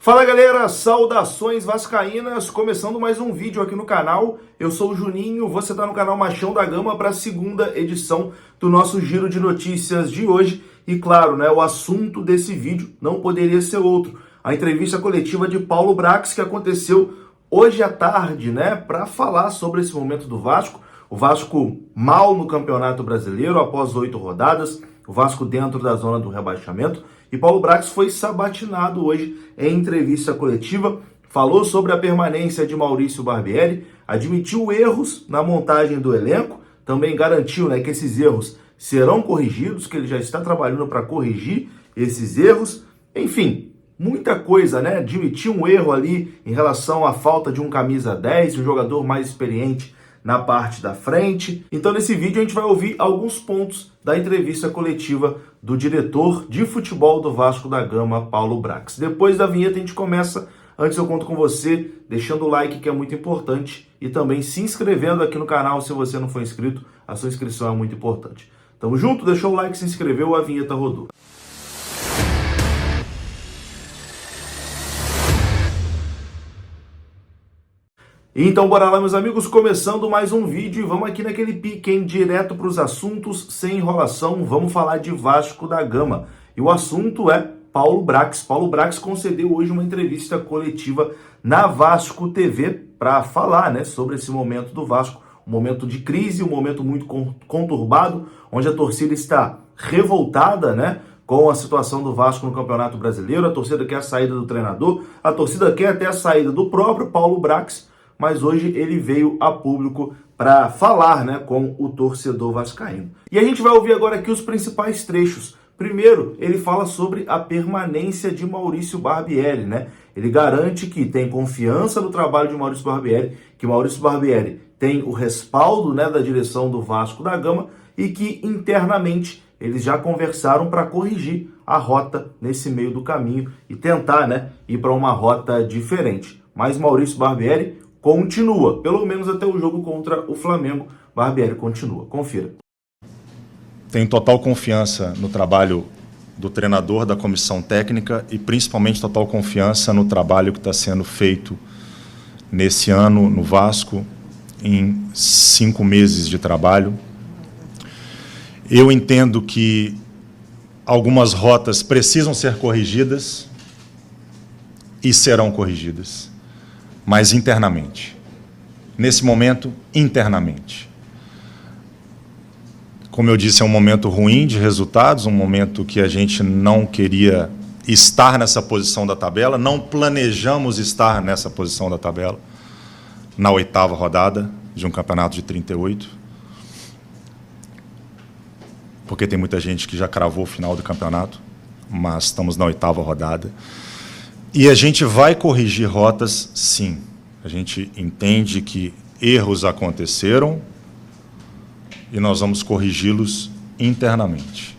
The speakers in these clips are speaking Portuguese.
Fala galera, saudações vascaínas, começando mais um vídeo aqui no canal. Eu sou o Juninho, você está no canal Machão da Gama para a segunda edição do nosso giro de notícias de hoje. E claro, o assunto desse vídeo não poderia ser outro. A entrevista coletiva de Paulo Brax que aconteceu hoje à tarde, para falar sobre esse momento do Vasco. O Vasco mal no Campeonato Brasileiro após 8 rodadas, o Vasco dentro da zona do rebaixamento. E Paulo Brax foi sabatinado hoje em entrevista coletiva, falou sobre a permanência de Maurício Barbieri, admitiu erros na montagem do elenco, também garantiu que esses erros serão corrigidos, que ele já está trabalhando para corrigir esses erros. Enfim, muita coisa, admitiu um erro ali em relação à falta de um camisa 10, um jogador mais experiente na parte da frente. Então nesse vídeo a gente vai ouvir alguns pontos da entrevista coletiva do diretor de futebol do Vasco da Gama, Paulo Brax. Depois da vinheta a gente começa. Antes eu conto com você, deixando o like que é muito importante e também se inscrevendo aqui no canal se você não for inscrito. A sua inscrição é muito importante. Tamo junto? Deixou o like, se inscreveu, a vinheta rodou. Então bora lá, meus amigos, começando mais um vídeo e vamos aqui naquele pique, direto para os assuntos, sem enrolação. Vamos falar de Vasco da Gama. E o assunto é Paulo Brax. Paulo Brax concedeu hoje uma entrevista coletiva na Vasco TV para falar sobre esse momento do Vasco, um momento de crise, um momento muito conturbado, onde a torcida está revoltada, com a situação do Vasco no Campeonato Brasileiro. A torcida quer a saída do treinador, a torcida quer até a saída do próprio Paulo Brax. Mas hoje ele veio a público para falar com o torcedor vascaíno. E a gente vai ouvir agora aqui os principais trechos. Primeiro, ele fala sobre a permanência de Maurício Barbieri, Ele garante que tem confiança no trabalho de Maurício Barbieri, que Maurício Barbieri tem o respaldo da direção do Vasco da Gama e que internamente eles já conversaram para corrigir a rota nesse meio do caminho e tentar ir para uma rota diferente. Mas Maurício Barbieri continua, pelo menos até o jogo contra o Flamengo. Barbieri continua. Confira. Tenho total confiança no trabalho do treinador, da comissão técnica e principalmente total confiança no trabalho que está sendo feito nesse ano no Vasco, em 5 meses de trabalho. Eu entendo que algumas rotas precisam ser corrigidas e serão corrigidas, mas internamente. Nesse momento, internamente. Como eu disse, é um momento ruim de resultados, um momento que a gente não queria estar nessa posição da tabela, não planejamos estar nessa posição da tabela, na 8ª rodada de um campeonato de 38, porque tem muita gente que já cravou o final do campeonato, mas estamos na 8ª rodada. E a gente vai corrigir rotas, sim. A gente entende que erros aconteceram e nós vamos corrigi-los internamente.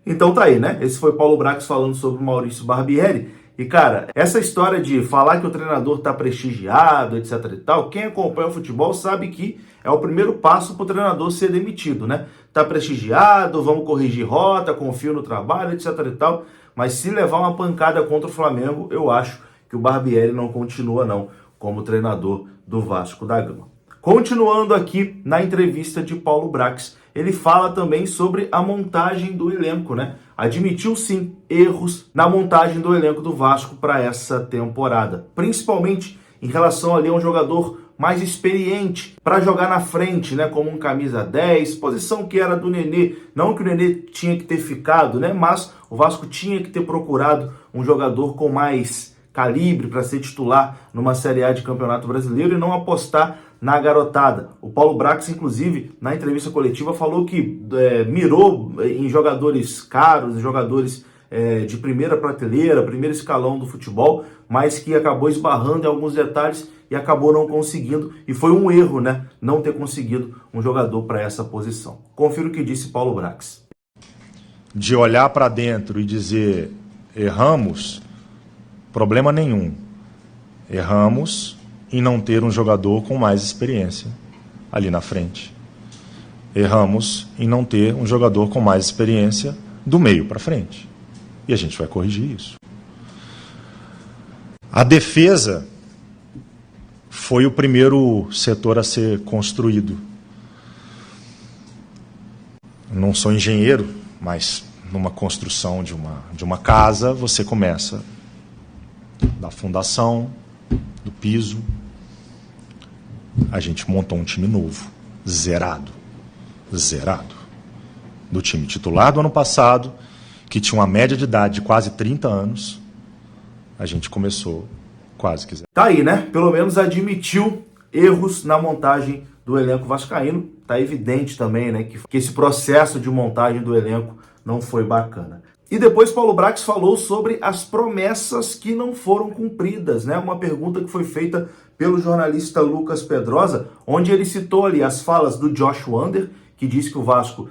Então tá aí, Esse foi Paulo Brax falando sobre o Maurício Barbieri. E, cara, essa história de falar que o treinador tá prestigiado, etc e tal, quem acompanha o futebol sabe que é o primeiro passo pro treinador ser demitido, Tá prestigiado, vamos corrigir rota, confio no trabalho, etc e tal. Mas se levar uma pancada contra o Flamengo, eu acho que o Barbieri não continua como treinador do Vasco da Gama. Continuando aqui na entrevista de Paulo Brax, ele fala também sobre a montagem do elenco, Admitiu sim erros na montagem do elenco do Vasco para essa temporada, principalmente em relação ali a um jogador mais experiente para jogar na frente, como um camisa 10, posição que era do Nenê. Não que o Nenê tinha que ter ficado, mas o Vasco tinha que ter procurado um jogador com mais calibre para ser titular numa Série A de Campeonato Brasileiro e não apostar na garotada. O Paulo Brax, inclusive, na entrevista coletiva, falou que mirou em jogadores caros, jogadores de primeira prateleira, primeiro escalão do futebol, mas que acabou esbarrando em alguns detalhes e acabou não conseguindo, e foi um erro, não ter conseguido um jogador para essa posição. Confira o que disse Paulo Brax. De olhar para dentro e dizer, erramos, problema nenhum. Erramos em não ter um jogador com mais experiência ali na frente. Erramos em não ter um jogador com mais experiência do meio para frente. E a gente vai corrigir isso. A defesa foi o primeiro setor a ser construído. Não sou engenheiro, mas numa construção de uma casa, você começa da fundação, do piso. A gente montou um time novo, zerado. Do time titular do ano passado, que tinha uma média de idade de quase 30 anos, a gente começou quase que zero. Tá aí, né? Pelo menos admitiu erros na montagem do elenco vascaíno. Tá evidente também, né, que esse processo de montagem do elenco não foi bacana. E depois Paulo Brax falou sobre as promessas que não foram cumpridas, né? Uma pergunta que foi feita pelo jornalista Lucas Pedrosa, onde ele citou ali as falas do Josh Wander, que disse que o Vasco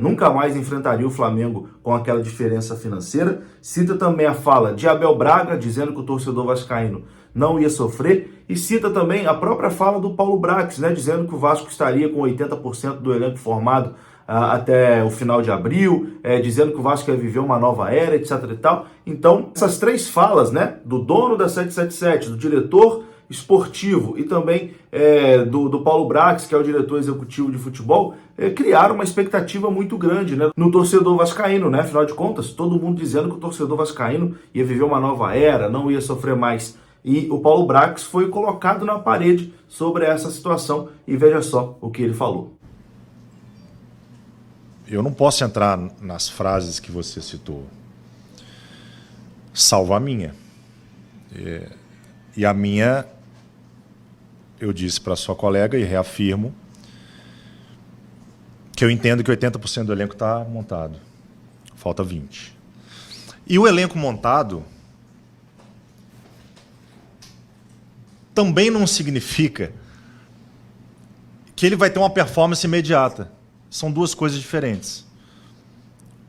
nunca mais enfrentaria o Flamengo com aquela diferença financeira. Cita também a fala de Abel Braga, dizendo que o torcedor vascaíno não ia sofrer. E cita também a própria fala do Paulo Brax, né, dizendo que o Vasco estaria com 80% do elenco formado até o final de abril, dizendo que o Vasco ia viver uma nova era, etc e tal. Então, essas três falas, né, do dono da 777, do diretor esportivo e também do Paulo Brax, que é o diretor executivo de futebol, criaram uma expectativa muito grande, né, no torcedor vascaíno, né? Afinal de contas, todo mundo dizendo que o torcedor vascaíno ia viver uma nova era, não ia sofrer mais. E o Paulo Brax foi colocado na parede sobre essa situação e veja só o que ele falou. Eu não posso entrar nas frases que você citou, salvo a minha. E a minha, eu disse para sua colega e reafirmo, que eu entendo que 80% do elenco está montado. Falta 20%. E o elenco montado também não significa que ele vai ter uma performance imediata. São duas coisas diferentes.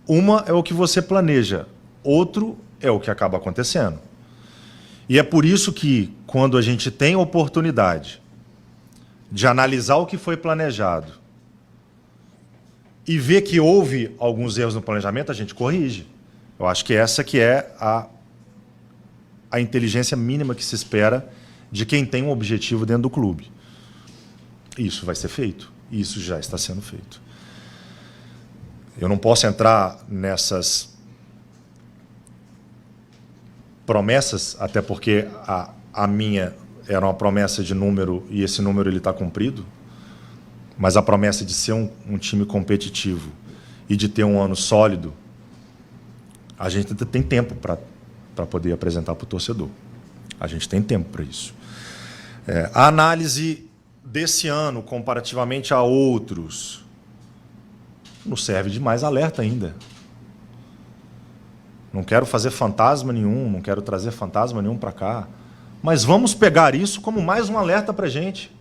Uma é o que você planeja, outro é o que acaba acontecendo. E é por isso que, quando a gente tem a oportunidade de analisar o que foi planejado e ver que houve alguns erros no planejamento, a gente corrige. Eu acho que essa que é a inteligência mínima que se espera de quem tem um objetivo dentro do clube. Isso vai ser feito. Isso já está sendo feito. Eu não posso entrar nessas promessas, até porque a minha era uma promessa de número e esse número ele está cumprido, mas a promessa de ser um time competitivo e de ter um ano sólido, a gente tem tempo para poder apresentar para o torcedor. A gente tem tempo para isso. A análise desse ano, comparativamente a outros, nos serve de mais alerta ainda. Não quero fazer fantasma nenhum, não quero trazer fantasma nenhum para cá, mas vamos pegar isso como mais um alerta para a gente.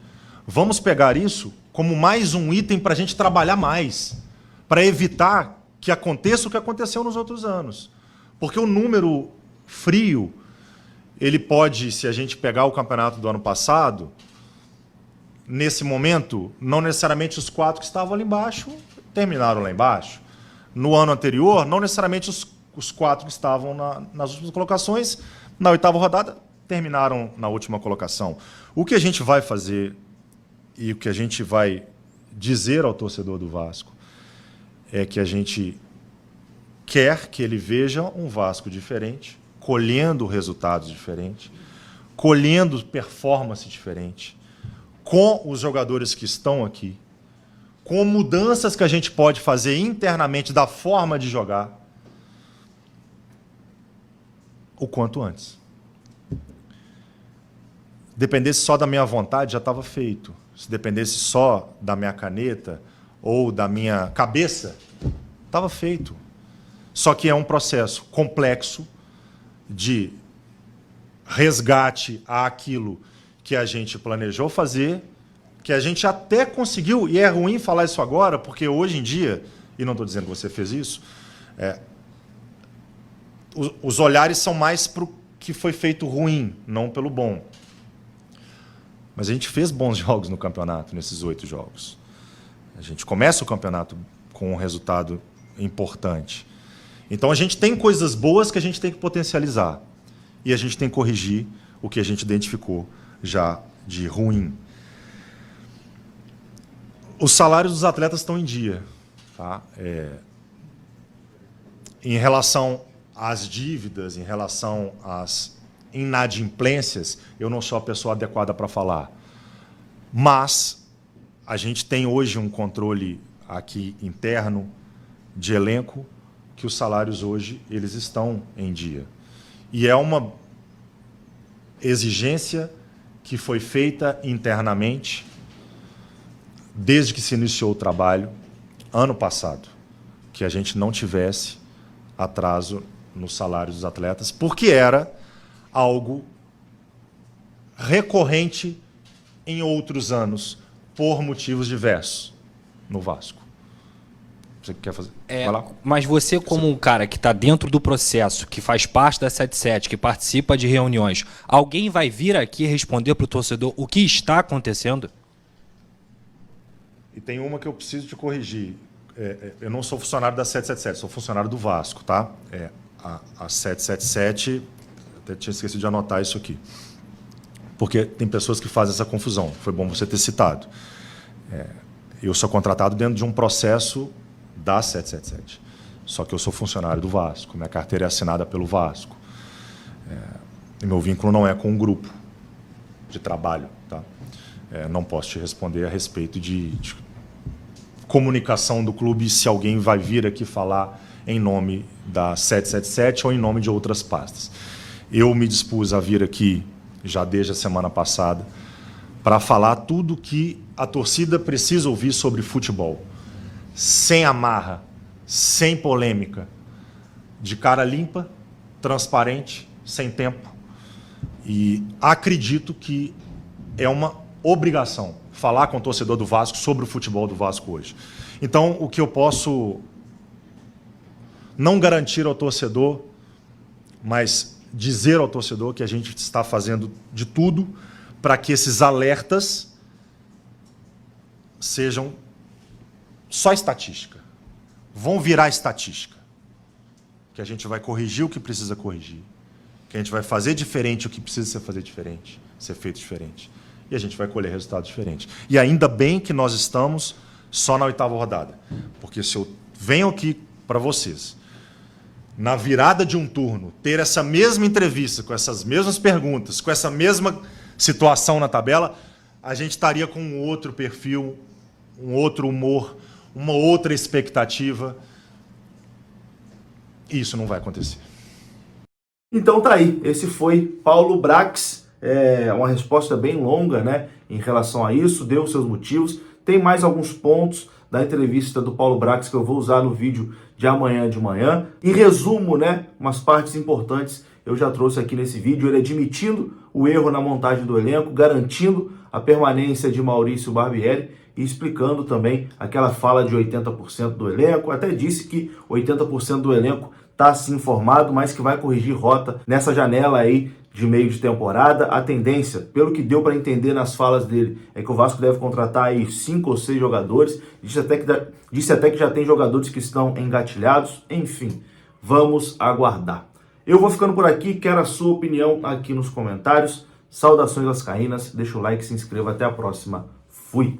Vamos pegar isso como mais um item para a gente trabalhar mais, para evitar que aconteça o que aconteceu nos outros anos. Porque o número frio, ele pode, se a gente pegar o campeonato do ano passado, nesse momento, não necessariamente os 4 que estavam ali embaixo terminaram lá embaixo. No ano anterior, não necessariamente os 4 que estavam nas últimas colocações, na 8ª rodada, terminaram na última colocação. O que a gente vai fazer e o que a gente vai dizer ao torcedor do Vasco é que a gente quer que ele veja um Vasco diferente, colhendo resultados diferentes, colhendo performance diferente, com os jogadores que estão aqui, com mudanças que a gente pode fazer internamente da forma de jogar, o quanto antes. Dependesse só da minha vontade, já estava feito. Se dependesse só da minha caneta ou da minha cabeça, estava feito. Só que é um processo complexo de resgate àquilo que a gente planejou fazer, que a gente até conseguiu, e é ruim falar isso agora, porque hoje em dia, e não estou dizendo que você fez isso, os olhares são mais para o que foi feito ruim, não pelo bom. Mas a gente fez bons jogos no campeonato, nesses 8 jogos. A gente começa o campeonato com um resultado importante. Então a gente tem coisas boas que a gente tem que potencializar. e a gente tem que corrigir o que a gente identificou já de ruim. Os salários dos atletas estão em dia. Tá? Em relação às dívidas, em relação às inadimplências, eu não sou a pessoa adequada para falar. Mas a gente tem hoje um controle aqui interno de elenco que os salários hoje eles estão em dia. E é uma exigência que foi feita internamente desde que se iniciou o trabalho ano passado, que a gente não tivesse atraso nos salários dos atletas, porque era algo recorrente em outros anos, por motivos diversos, no Vasco. Você quer fazer? Vai lá. Mas você, como um cara que está dentro do processo, que faz parte da 77, que participa de reuniões, alguém vai vir aqui responder para o torcedor o que está acontecendo? E tem uma que eu preciso te corrigir. Eu não sou funcionário da 777, sou funcionário do Vasco, tá? A 777, até tinha esquecido de anotar isso aqui. Porque tem pessoas que fazem essa confusão. Foi bom você ter citado. Eu sou contratado dentro de um processo da 777. Só que eu sou funcionário do Vasco. Minha carteira é assinada pelo Vasco. E meu vínculo não é com um grupo de trabalho. Tá? Não posso te responder a respeito de comunicação do clube, se alguém vai vir aqui falar em nome da 777 ou em nome de outras pastas. Eu me dispus a vir aqui, já desde a semana passada, para falar tudo que a torcida precisa ouvir sobre futebol. Sem amarra, sem polêmica, de cara limpa, transparente, sem tempo. E acredito que é uma obrigação falar com o torcedor do Vasco sobre o futebol do Vasco hoje. Então, o que eu posso não garantir ao torcedor, mas dizer ao torcedor que a gente está fazendo de tudo para que esses alertas sejam só estatística. Vão virar estatística. Que a gente vai corrigir o que precisa corrigir. Que a gente vai fazer diferente o que precisa ser feito diferente. E a gente vai colher resultados diferentes. E ainda bem que nós estamos só na 8ª rodada. Porque se eu venho aqui para vocês, na virada de um turno, ter essa mesma entrevista, com essas mesmas perguntas, com essa mesma situação na tabela, a gente estaria com um outro perfil, um outro humor, uma outra expectativa. E isso não vai acontecer. Então tá aí, esse foi Paulo Brax, uma resposta bem longa, né, em relação a isso, deu seus motivos. Tem mais alguns pontos da entrevista do Paulo Brax que eu vou usar no vídeo de amanhã de manhã. Em resumo, né, umas partes importantes eu já trouxe aqui nesse vídeo, ele admitindo o erro na montagem do elenco, garantindo a permanência de Maurício Barbieri e explicando também aquela fala de 80% do elenco. Até disse que 80% do elenco está assim informado, mas que vai corrigir rota nessa janela aí de meio de temporada. A tendência, pelo que deu para entender nas falas dele, é que o Vasco deve contratar aí 5 ou 6 jogadores. Disse até que já tem jogadores que estão engatilhados. Enfim, vamos aguardar. Eu vou ficando por aqui, quero a sua opinião aqui nos comentários. Saudações vascaínas, deixa o like, se inscreva, até a próxima. Fui!